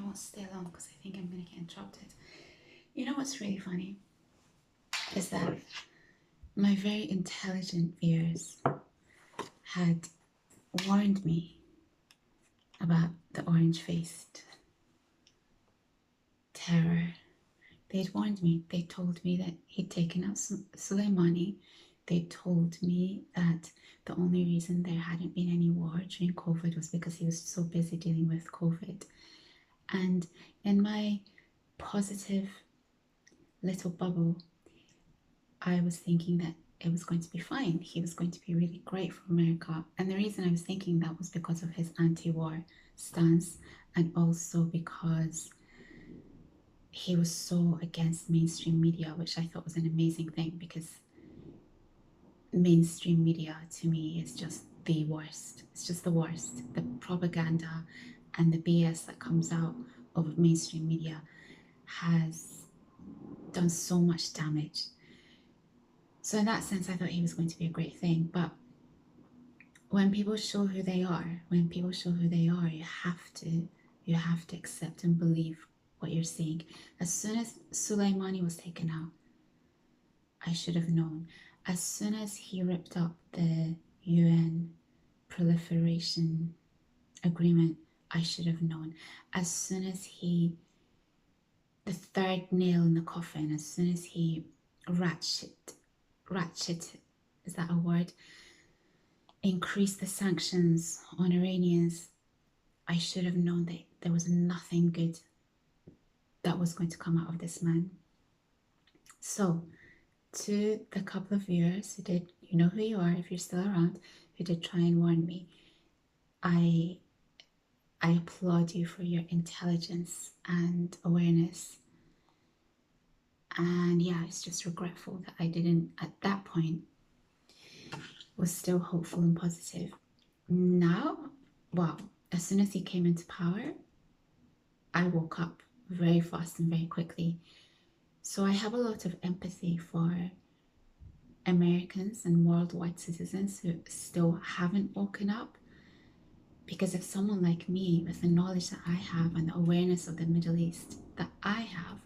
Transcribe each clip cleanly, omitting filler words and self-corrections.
won't stay long because I think I'm going to get interrupted. You know what's really funny is that my very intelligent viewers had warned me about the orange-faced terror. They'd warned me. They told me that he'd taken out Soleimani. They told me that the only reason there hadn't been any war during COVID was because he was so busy dealing with COVID. And in my positive little bubble, I was thinking that it was going to be fine. He was going to be really great for America. And the reason I was thinking that was because of his anti-war stance, and also because he was so against mainstream media, which I thought was an amazing thing, because mainstream media to me is just the worst. It's just the worst. The propaganda and the BS that comes out of mainstream media has done so much damage. So in that sense, I thought he was going to be a great thing. But when people show who they are, you have to accept and believe what you're seeing. As soon as Soleimani was taken out, I should have known. As soon as he ripped up the UN proliferation agreement, I should have known. As soon as the third nail in the coffin, as soon as he ratchet, is that a word? Increased the sanctions on Iranians, I should have known that there was nothing good that was going to come out of this man. So, to the couple of viewers who did, you know who you are if you're still around, who did try and warn me, I applaud you for your intelligence and awareness. And yeah, it's just regretful that I didn't, at that point, was still hopeful and positive. Now, well, as soon as he came into power, I woke up very fast and very quickly. So I have a lot of empathy for Americans and worldwide citizens who still haven't woken up. Because if someone like me, with the knowledge that I have and the awareness of the Middle East that I have,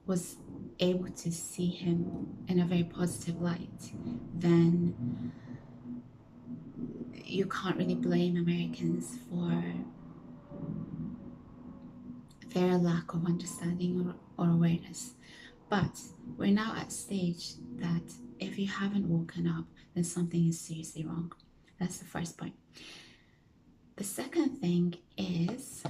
was able to see him in a very positive light, then you can't really blame Americans for their lack of understanding or awareness. But we're now at a stage that if you haven't woken up, then something is seriously wrong. That's the first point. The second thing is,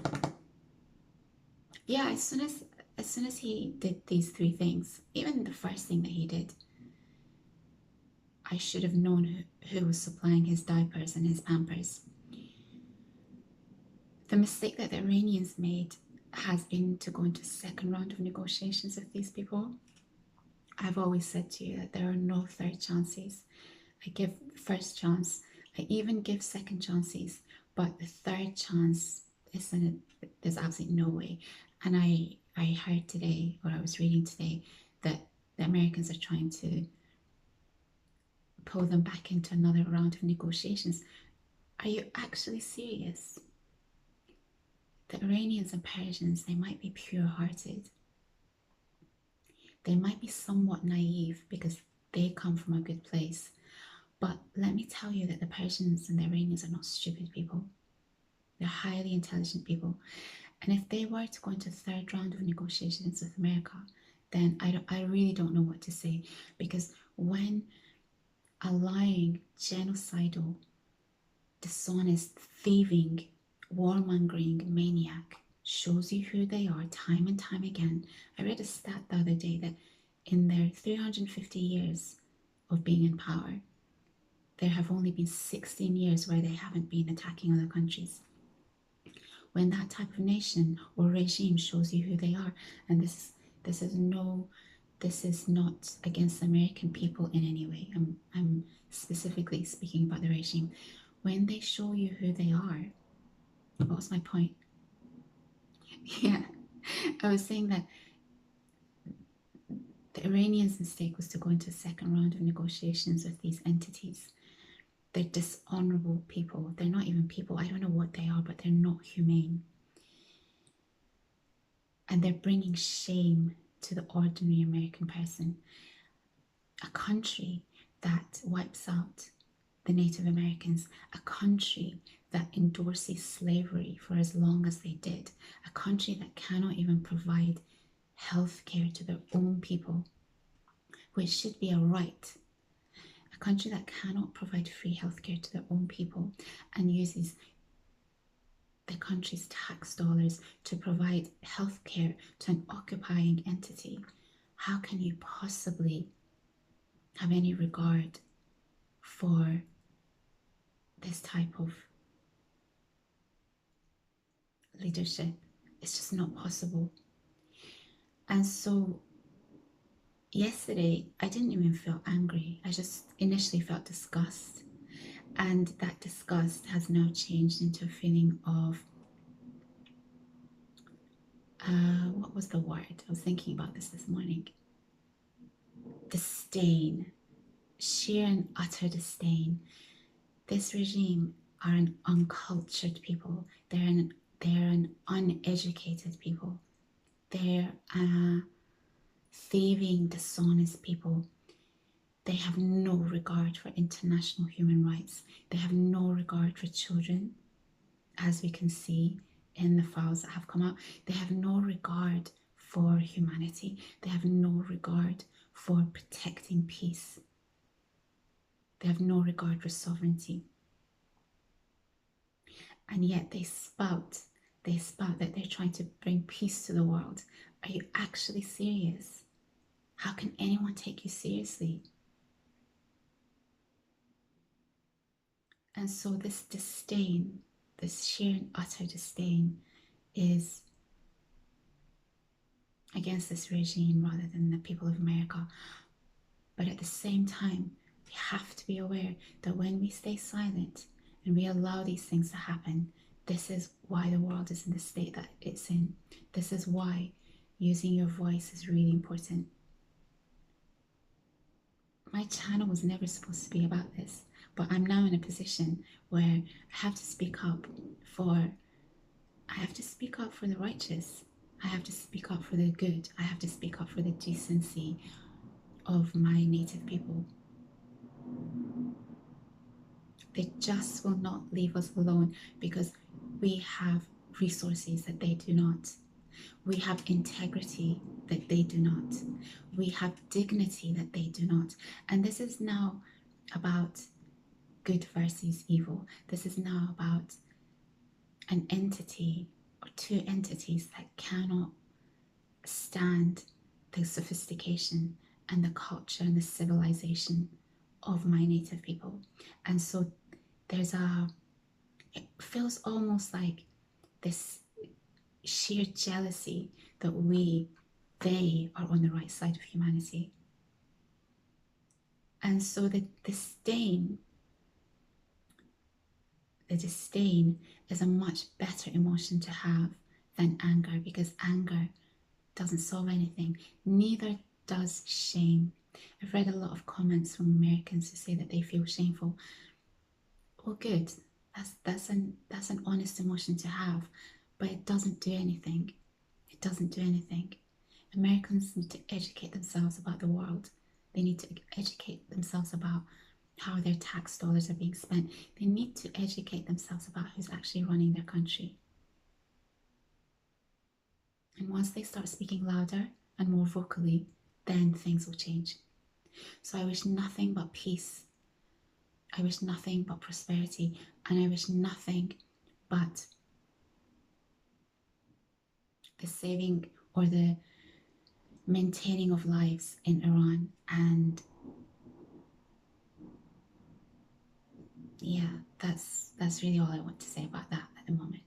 yeah, as soon as he did these three things, even the first thing that he did, I should have known who was supplying his diapers and his Pampers. The mistake that the Iranians made has been to go into a second round of negotiations with these people. I've always said to you that there are no third chances. I give first chance. I even give second chances. But the third chance, there's absolutely no way. And I heard today, or I was reading today, that the Americans are trying to pull them back into another round of negotiations. Are you actually serious? The Iranians and Persians, they might be pure-hearted. They might be somewhat naive because they come from a good place. But let me tell you that the Persians and the Iranians are not stupid people. They're highly intelligent people. And if they were to go into a third round of negotiations with America, then I really don't know what to say. Because when a lying, genocidal, dishonest, thieving, warmongering maniac shows you who they are time and time again. I read a stat the other day that in their 350 years of being in power, there have only been 16 years where they haven't been attacking other countries. When that type of nation or regime shows you who they are, and this is not against the American people in any way. I'm specifically speaking about the regime. When they show you who they are, what was my point? Yeah, I was saying that the Iranians' mistake was to go into a second round of negotiations with these entities. They're dishonorable people. They're not even people. I don't know what they are, but they're not humane. and they're bringing shame to the ordinary American person. A country that wipes out the Native Americans, a country that endorses slavery for as long as they did, a country that cannot even provide health care to their own people, which should be a right. A country that cannot provide free healthcare to their own people and uses the country's tax dollars to provide healthcare to an occupying entity. How can you possibly have any regard for this type of leadership? It's just not possible. And so yesterday, I didn't even feel angry. I just initially felt disgust. And that disgust has now changed into a feeling of, what was the word? I was thinking about this morning. Disdain. Sheer and utter disdain. This regime are an uncultured people. They're an uneducated people. They're thieving, dishonest people. They have no regard for international human rights. They have no regard for children, as we can see in the files that have come out. They have no regard for humanity. They have no regard for protecting peace. They have no regard for sovereignty. And yet they spout that they're trying to bring peace to the world. Are you actually serious? How can anyone take you seriously? And so this disdain, this sheer and utter disdain, is against this regime rather than the people of America. But at the same time, we have to be aware that when we stay silent and we allow these things to happen, this is why the world is in the state that it's in. This is why using your voice is really important. My channel was never supposed to be about this, but I'm now in a position where I have to speak up for the righteous. I have to speak up for the good. I have to speak up for the decency of my native people. They just will not leave us alone because we have resources that they do not. We have integrity that they do not. We have dignity that they do not. And this is now about good versus evil. This is now about an entity or two entities that cannot stand the sophistication and the culture and the civilization of my native people. And so it feels almost like this sheer jealousy that they are on the right side of humanity. And so the disdain is a much better emotion to have than anger, because anger doesn't solve anything. Neither does shame. I've read a lot of comments from Americans who say that they feel shameful. Well, good. That's an honest emotion to have, but it doesn't do anything. It doesn't do anything. Americans need to educate themselves about the world. They need to educate themselves about how their tax dollars are being spent. They need to educate themselves about who's actually running their country. And once they start speaking louder and more vocally, then things will change. So I wish nothing but peace. I wish nothing but prosperity. And I wish nothing but the saving or the maintaining of lives in Iran. And yeah, that's really all I want to say about that at the moment.